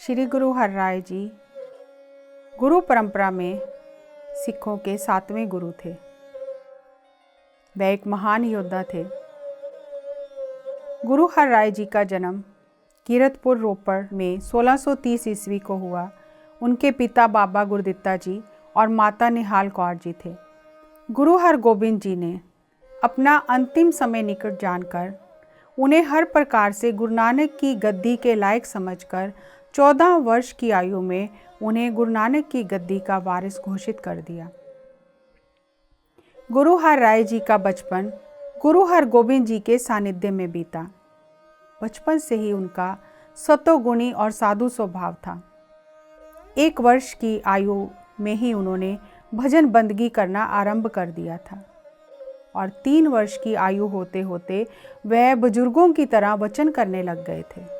श्री गुरु हरराय जी गुरु परंपरा में सिखों के 7वें गुरु थे। वे एक महान योद्धा थे। गुरु हरराय जी का जन्म कीरतपुर रोपड़ में 1630 ईस्वी को हुआ। उनके पिता बाबा गुरदित्ता जी और माता निहाल कौर जी थे। गुरु हरगोबिंद जी ने अपना अंतिम समय निकट जानकर उन्हें हर प्रकार से गुरु नानक की गद्दी के लायक समझकर 14 वर्ष की आयु में उन्हें गुरु नानक की गद्दी का वारिस घोषित कर दिया। गुरु हरराय जी का बचपन गुरु हरगोबिंद जी के सानिध्य में बीता। बचपन से ही उनका सतोगुणी और साधु स्वभाव था। 1 वर्ष की आयु में ही उन्होंने भजन बंदगी करना आरंभ कर दिया था और 3 वर्ष की आयु होते होते वह बुजुर्गों की तरह वचन करने लग गए थे।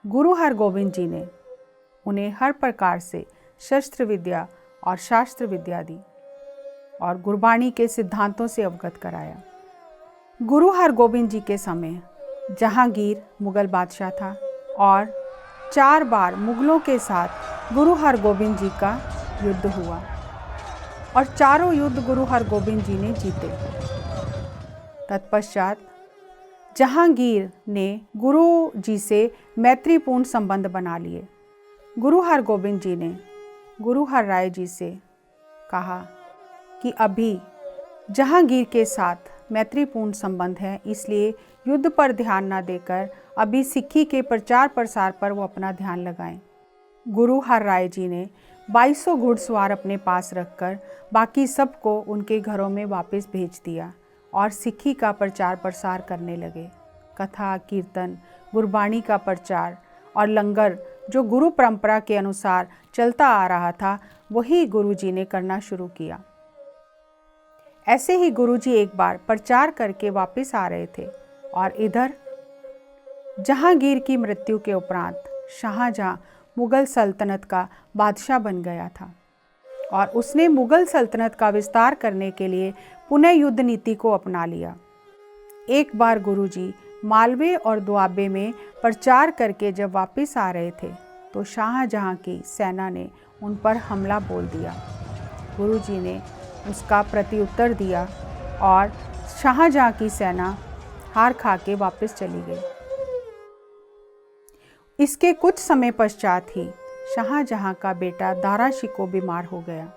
गुरु हरगोबिंद जी ने उन्हें हर प्रकार से शस्त्र विद्या और शास्त्र विद्या दी और गुरबाणी के सिद्धांतों से अवगत कराया। गुरु हरगोबिंद जी के समय जहांगीर मुगल बादशाह था और 4 बार मुगलों के साथ गुरु हरगोबिंद जी का युद्ध हुआ और चारों युद्ध गुरु हरगोबिंद जी ने जीते। तत्पश्चात जहांगीर ने गुरु जी से मैत्रीपूर्ण संबंध बना लिए। गुरु हरगोबिंद जी ने गुरु हरराय जी से कहा कि अभी जहांगीर के साथ मैत्रीपूर्ण संबंध है, इसलिए युद्ध पर ध्यान न देकर अभी सिक्खी के प्रचार प्रसार पर वो अपना ध्यान लगाएं। गुरु हरराय जी ने 2200 घुड़सवार अपने पास रखकर बाकी सबको उनके घरों में वापस भेज दिया और सिक्खी का प्रचार प्रसार करने लगे। कथा, कीर्तन, गुरबाणी का प्रचार और लंगर जो गुरु परंपरा के अनुसार चलता आ रहा था, वही गुरु जी ने करना शुरू किया। ऐसे ही गुरु जी एक बार प्रचार करके वापस आ रहे थे और इधर जहांगीर की मृत्यु के उपरांत शाहजहां मुगल सल्तनत का बादशाह बन गया था और उसने मुगल सल्तनत का विस्तार करने के लिए पुनः युद्ध नीति को अपना लिया। एक बार गुरुजी मालवे और दोआबे में प्रचार करके जब वापस आ रहे थे तो शाहजहां की सेना ने उन पर हमला बोल दिया। गुरुजी ने उसका प्रत्युत्तर दिया और शाहजहां की सेना हार खा के वापस चली गई। इसके कुछ समय पश्चात ही शाहजहां का बेटा दारा शिकोह बीमार हो गया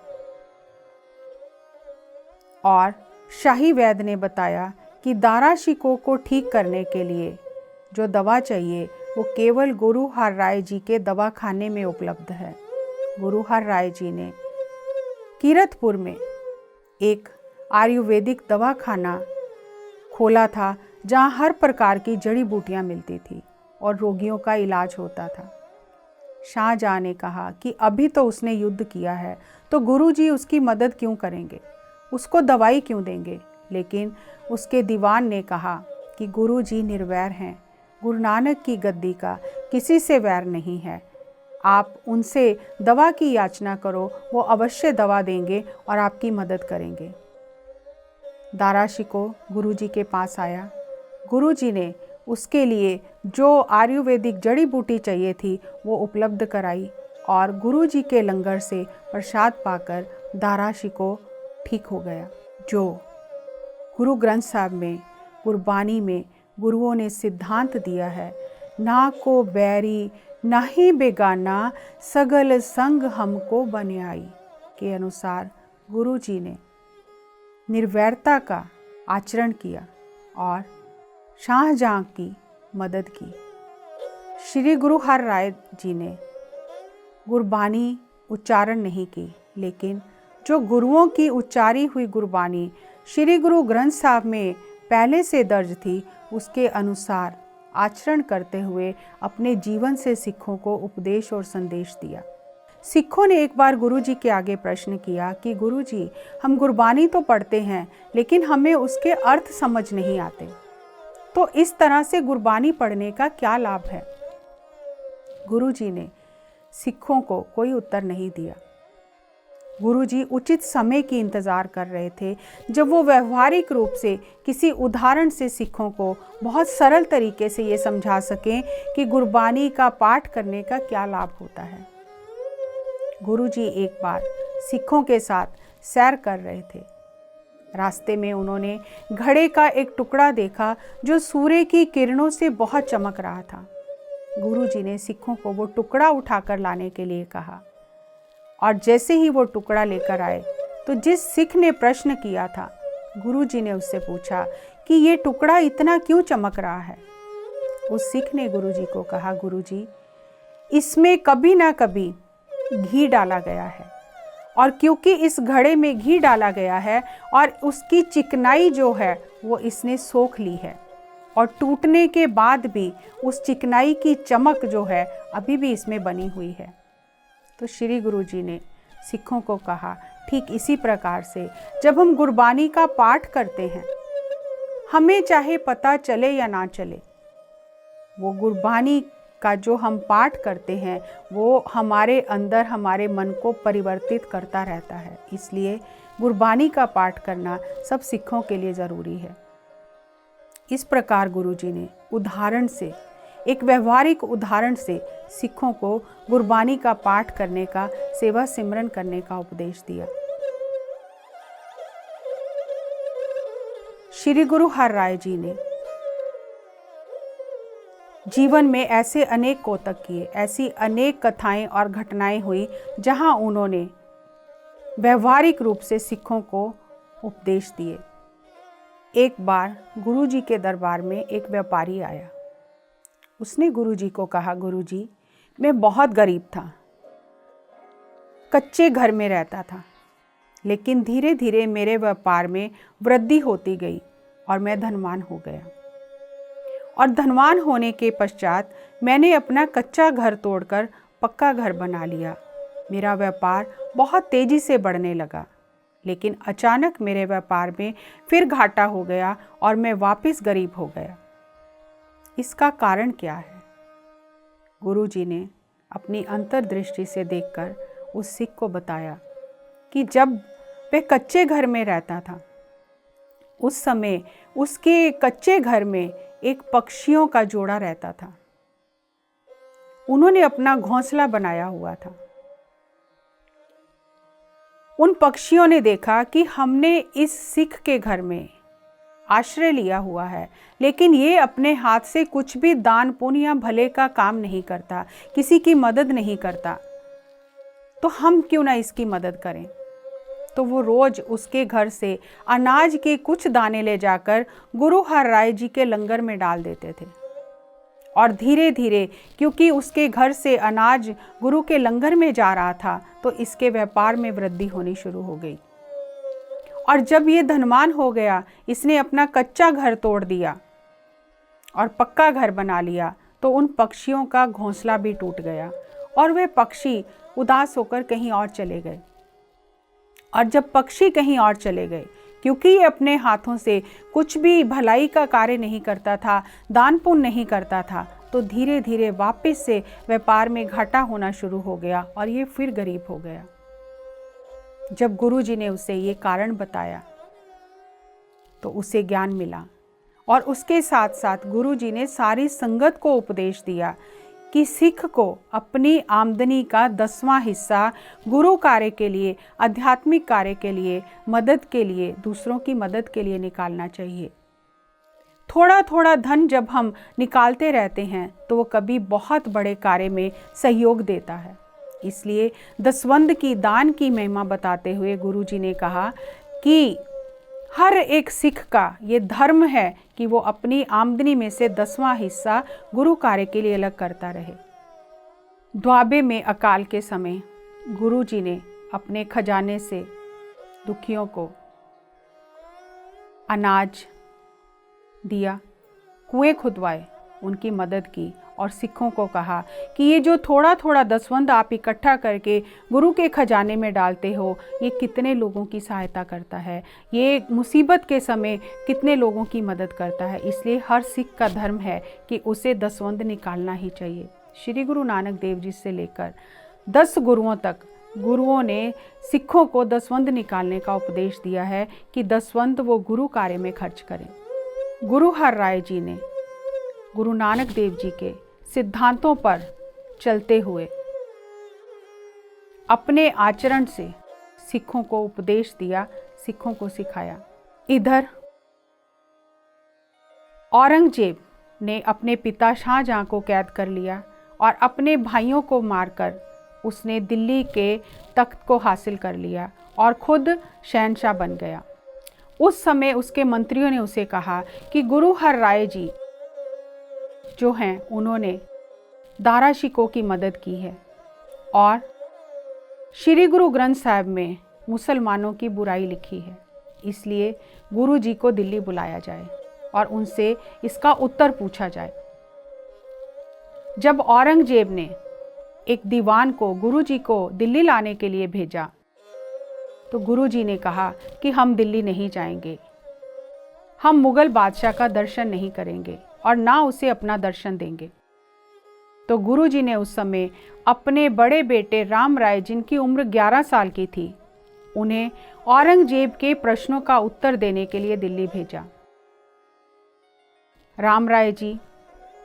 और शाही वैद्य ने बताया कि दारा शिकोह को ठीक करने के लिए जो दवा चाहिए वो केवल गुरु हरराय जी के दवाखाने में उपलब्ध है। गुरु हरराय जी ने कीरतपुर में एक आयुर्वेदिक दवाखाना खोला था जहां हर प्रकार की जड़ी बूटियां मिलती थी और रोगियों का इलाज होता था। शाहजहां ने कहा कि अभी तो उसने युद्ध किया है तो गुरुजी उसकी मदद क्यों करेंगे, उसको दवाई क्यों देंगे। लेकिन उसके दीवान ने कहा कि गुरुजी निर्वैर हैं, गुरु नानक की गद्दी का किसी से वैर नहीं है, आप उनसे दवा की याचना करो, वो अवश्य दवा देंगे और आपकी मदद करेंगे। दारा शिकोह गुरुजी के पास आया। गुरुजी ने उसके लिए जो आयुर्वेदिक जड़ी बूटी चाहिए थी वो उपलब्ध कराई और गुरुजी के लंगर से प्रसाद पाकर दारा शिकोह ठीक हो गया। जो गुरु ग्रंथ साहब में गुरबानी में गुरुओं ने सिद्धांत दिया है, ना को बैरी ना ही बेगाना, सगल संग हमको बन्याई के अनुसार गुरुजी ने निर्वैरता का आचरण किया और शाहजहां की मदद की। श्री गुरु हरराय जी ने गुरबानी उच्चारण नहीं की, लेकिन जो गुरुओं की उच्चारी हुई गुरबानी श्री गुरु ग्रंथ साहब में पहले से दर्ज थी, उसके अनुसार आचरण करते हुए अपने जीवन से सिखों को उपदेश और संदेश दिया। सिखों ने एक बार गुरुजी के आगे प्रश्न किया कि गुरुजी, हम गुरबानी तो पढ़ते हैं लेकिन हमें उसके अर्थ समझ नहीं आते, तो इस तरह से गुरबानी पढ़ने का क्या लाभ है। गुरुजी ने सिखों को कोई उत्तर नहीं दिया। गुरुजी उचित समय की इंतज़ार कर रहे थे जब वो व्यवहारिक रूप से किसी उदाहरण से सिखों को बहुत सरल तरीके से ये समझा सकें कि गुरबानी का पाठ करने का क्या लाभ होता है। गुरुजी एक बार सिखों के साथ सैर कर रहे थे। रास्ते में उन्होंने घड़े का एक टुकड़ा देखा जो सूर्य की किरणों से बहुत चमक रहा था। गुरुजी ने सिखों को वो टुकड़ा उठाकर लाने के लिए कहा और जैसे ही वो टुकड़ा लेकर आए तो जिस सिख ने प्रश्न किया था, गुरुजी ने उससे पूछा कि ये टुकड़ा इतना क्यों चमक रहा है। उस सिख ने गुरुजी को कहा, गुरुजी, इसमें कभी ना कभी घी डाला गया है और क्योंकि इस घड़े में घी डाला गया है और उसकी चिकनाई जो है वो इसने सोख ली है और टूटने के बाद भी उस चिकनाई की चमक जो है अभी भी इसमें बनी हुई है। तो श्री गुरुजी ने सिखों को कहा, ठीक इसी प्रकार से जब हम गुरबानी का पाठ करते हैं, हमें चाहे पता चले या ना चले, वो गुरबानी का जो हम पाठ करते हैं वो हमारे अंदर हमारे मन को परिवर्तित करता रहता है। इसलिए गुरबानी का पाठ करना सब सिखों के लिए ज़रूरी है। इस प्रकार गुरुजी ने उदाहरण से, एक व्यवहारिक उदाहरण से सिखों को गुरबानी का पाठ करने का, सेवा सिमरन करने का उपदेश दिया। श्री गुरु हर राय जी ने जीवन में ऐसे अनेक कोतक किए, ऐसी अनेक कथाएं और घटनाएं हुई जहां उन्होंने व्यवहारिक रूप से सिखों को उपदेश दिए। एक बार गुरुजी के दरबार में एक व्यापारी आया। उसने गुरुजी को कहा, गुरुजी, मैं बहुत गरीब था, कच्चे घर में रहता था, लेकिन धीरे धीरे मेरे व्यापार में वृद्धि होती गई और मैं धनवान हो गया। और धनवान होने के पश्चात मैंने अपना कच्चा घर तोड़कर पक्का घर बना लिया। मेरा व्यापार बहुत तेजी से बढ़ने लगा, लेकिन अचानक मेरे व्यापार में फिर घाटा हो गया और मैं वापस गरीब हो गया। इसका कारण क्या है? गुरुजी ने अपनी अंतर्दृष्टि से देखकर उस सिख को बताया कि जब वह कच्चे घर में रहता था, उस समय उसके कच्चे घर में एक पक्षियों का जोड़ा रहता था। उन्होंने अपना घोंसला बनाया हुआ था। उन पक्षियों ने देखा कि हमने इस सिख के घर में आश्रय लिया हुआ है, लेकिन ये अपने हाथ से कुछ भी दान पुण्य या भले का काम नहीं करता, किसी की मदद नहीं करता, तो हम क्यों ना इसकी मदद करें। तो वो रोज उसके घर से अनाज के कुछ दाने ले जाकर गुरु हर राय जी के लंगर में डाल देते थे। और धीरे धीरे क्योंकि उसके घर से अनाज गुरु के लंगर में जा रहा था, तो इसके व्यापार में वृद्धि होनी शुरू हो गई। और जब ये धनवान हो गया, इसने अपना कच्चा घर तोड़ दिया और पक्का घर बना लिया, तो उन पक्षियों का घोंसला भी टूट गया और वे पक्षी उदास होकर कहीं और चले गए। और जब पक्षी कहीं और चले गए, क्योंकि ये अपने हाथों से कुछ भी भलाई का कार्य नहीं करता था, दान पुण्य नहीं करता था, तो धीरे धीरे वापस से व्यापार में घाटा होना शुरू हो गया और ये फिर गरीब हो गया। जब गुरुजी ने उसे ये कारण बताया तो उसे ज्ञान मिला और उसके साथ साथ गुरुजी ने सारी संगत को उपदेश दिया कि सिख को अपनी आमदनी का 10वां हिस्सा गुरु कार्य के लिए, आध्यात्मिक कार्य के लिए, मदद के लिए, दूसरों की मदद के लिए निकालना चाहिए। थोड़ा थोड़ा धन जब हम निकालते रहते हैं तो वो कभी बहुत बड़े कार्य में सहयोग देता है। इसलिए दसवंध की दान की महिमा बताते हुए गुरुजी ने कहा कि हर एक सिख का ये धर्म है कि वो अपनी आमदनी में से 10वां हिस्सा गुरु कार्य के लिए अलग करता रहे। द्वाबे में अकाल के समय गुरुजी ने अपने खजाने से दुखियों को अनाज दिया, कुएं खुदवाए, उनकी मदद की और सिखों को कहा कि ये जो थोड़ा थोड़ा दसवंध आप इकट्ठा करके गुरु के खजाने में डालते हो, ये कितने लोगों की सहायता करता है, ये मुसीबत के समय कितने लोगों की मदद करता है। इसलिए हर सिख का धर्म है कि उसे दसवंध निकालना ही चाहिए। श्री गुरु नानक देव जी से लेकर 10 गुरुओं तक गुरुओं ने सिखों को दसवंध निकालने का उपदेश दिया है कि दसवंध वो गुरु कार्य में खर्च करें। गुरु हर राय जी ने गुरु नानक देव जी के सिद्धांतों पर चलते हुए अपने आचरण से सिखों को उपदेश दिया, सिखों को सिखाया। इधर औरंगजेब ने अपने पिता शाहजहां को कैद कर लिया और अपने भाइयों को मारकर उसने दिल्ली के तख्त को हासिल कर लिया और खुद शहंशाह बन गया। उस समय उसके मंत्रियों ने उसे कहा कि गुरु हर राय जी जो हैं उन्होंने दारा शिकोह की मदद की है और श्री गुरु ग्रंथ साहिब में मुसलमानों की बुराई लिखी है, इसलिए गुरु जी को दिल्ली बुलाया जाए और उनसे इसका उत्तर पूछा जाए। जब औरंगजेब ने एक दीवान को गुरु जी को दिल्ली लाने के लिए भेजा तो गुरु जी ने कहा कि हम दिल्ली नहीं जाएंगे, हम मुगल बादशाह का दर्शन नहीं करेंगे और ना उसे अपना दर्शन देंगे। तो गुरु जी ने उस समय अपने बड़े बेटे राम राय, जिनकी उम्र 11 साल की थी, उन्हें औरंगजेब के प्रश्नों का उत्तर देने के लिए दिल्ली भेजा। राम राय जी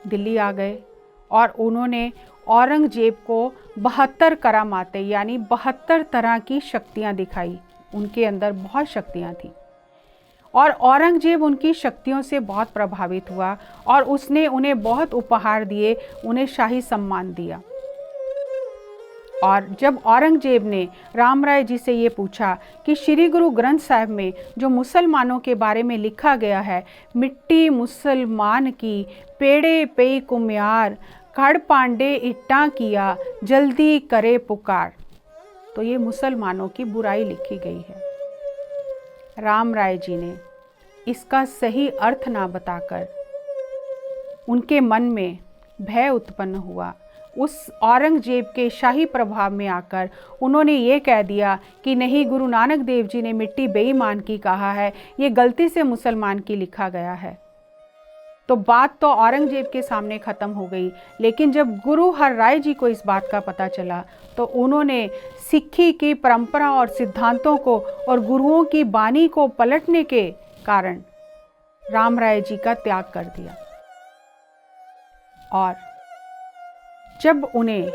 दिल्ली आ गए और उन्होंने औरंगजेब को 72 करामातें यानी 72 तरह की शक्तियां दिखाई। उनके अंदर बहुत शक्तियां थी और औरंगजेब उनकी शक्तियों से बहुत प्रभावित हुआ और उसने उन्हें बहुत उपहार दिए, उन्हें शाही सम्मान दिया। और जब औरंगजेब ने राम राय जी से ये पूछा कि श्री गुरु ग्रंथ साहिब में जो मुसलमानों के बारे में लिखा गया है, मिट्टी मुसलमान की पेड़े पे कुम्यार, खड़ पांडे इट्टा किया, जल्दी करे पुकार, तो ये मुसलमानों की बुराई लिखी गई है। राम राय जी ने इसका सही अर्थ ना बताकर उनके मन में भय उत्पन्न हुआ। उस औरंगजेब के शाही प्रभाव में आकर उन्होंने ये कह दिया कि नहीं, गुरु नानक देव जी ने मिट्टी बेईमान की कहा है, ये गलती से मुसलमान की लिखा गया है। तो बात तो औरंगजेब के सामने ख़त्म हो गई, लेकिन जब गुरु हर राय जी को इस बात का पता चला तो उन्होंने सिक्खी की परंपरा और सिद्धांतों को और गुरुओं की बानी को पलटने के कारण राम राय जी का त्याग कर दिया। और जब उन्हें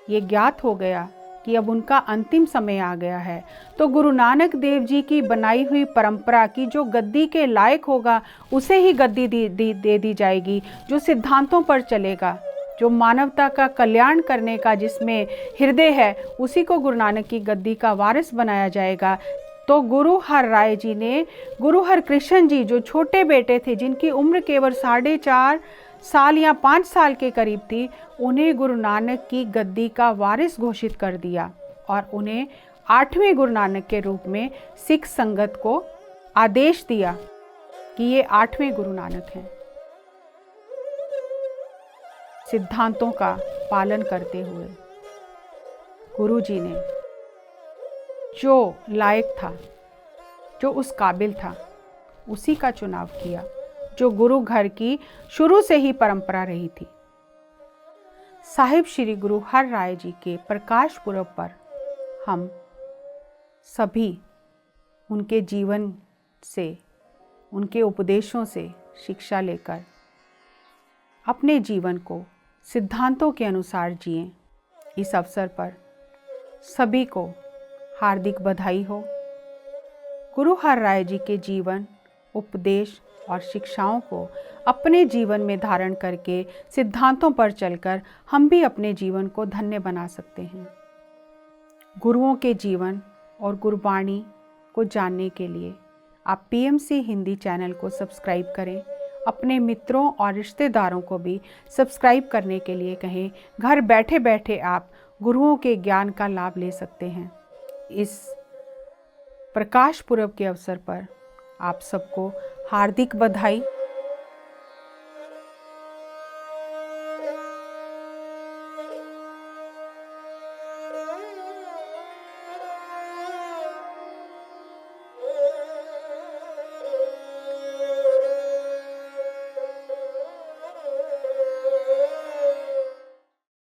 ये ज्ञात हो गया कि अब उनका अंतिम समय आ गया है, तो गुरु नानक देव जी की बनाई हुई परंपरा की जो गद्दी के लायक होगा उसे ही गद्दी दे दी जाएगी, जो सिद्धांतों पर चलेगा, जो मानवता का कल्याण करने का जिसमें हृदय है, उसी को गुरु नानक की गद्दी का वारिस बनाया जाएगा। तो गुरु हर राय जी ने गुरु हर कृष्ण जी, जो छोटे बेटे थे, जिनकी उम्र केवल 4.5 साल या 5 साल के करीब थी, उन्हें गुरु नानक की गद्दी का वारिस घोषित कर दिया और उन्हें 8वें गुरु नानक के रूप में सिख संगत को आदेश दिया कि ये 8वें गुरु नानक हैं। सिद्धांतों का पालन करते हुए गुरु जी ने जो लायक था, जो उस काबिल था, उसी का चुनाव किया, जो गुरु घर की शुरू से ही परंपरा रही थी। साहिब श्री गुरु हर राय जी के प्रकाश पुरब पर हम सभी उनके जीवन से, उनके उपदेशों से शिक्षा लेकर अपने जीवन को सिद्धांतों के अनुसार जिएं। इस अवसर पर सभी को हार्दिक बधाई हो। गुरु हर राय जी के जीवन, उपदेश और शिक्षाओं को अपने जीवन में धारण करके सिद्धांतों पर चलकर हम भी अपने जीवन को धन्य बना सकते हैं। गुरुओं के जीवन और गुरबाणी को जानने के लिए आप PMC हिंदी चैनल को सब्सक्राइब करें। अपने मित्रों और रिश्तेदारों को भी सब्सक्राइब करने के लिए कहें। घर बैठे बैठे आप गुरुओं के ज्ञान का लाभ ले सकते हैं। इस प्रकाश पुरब के अवसर पर आप सबको हार्दिक बधाई।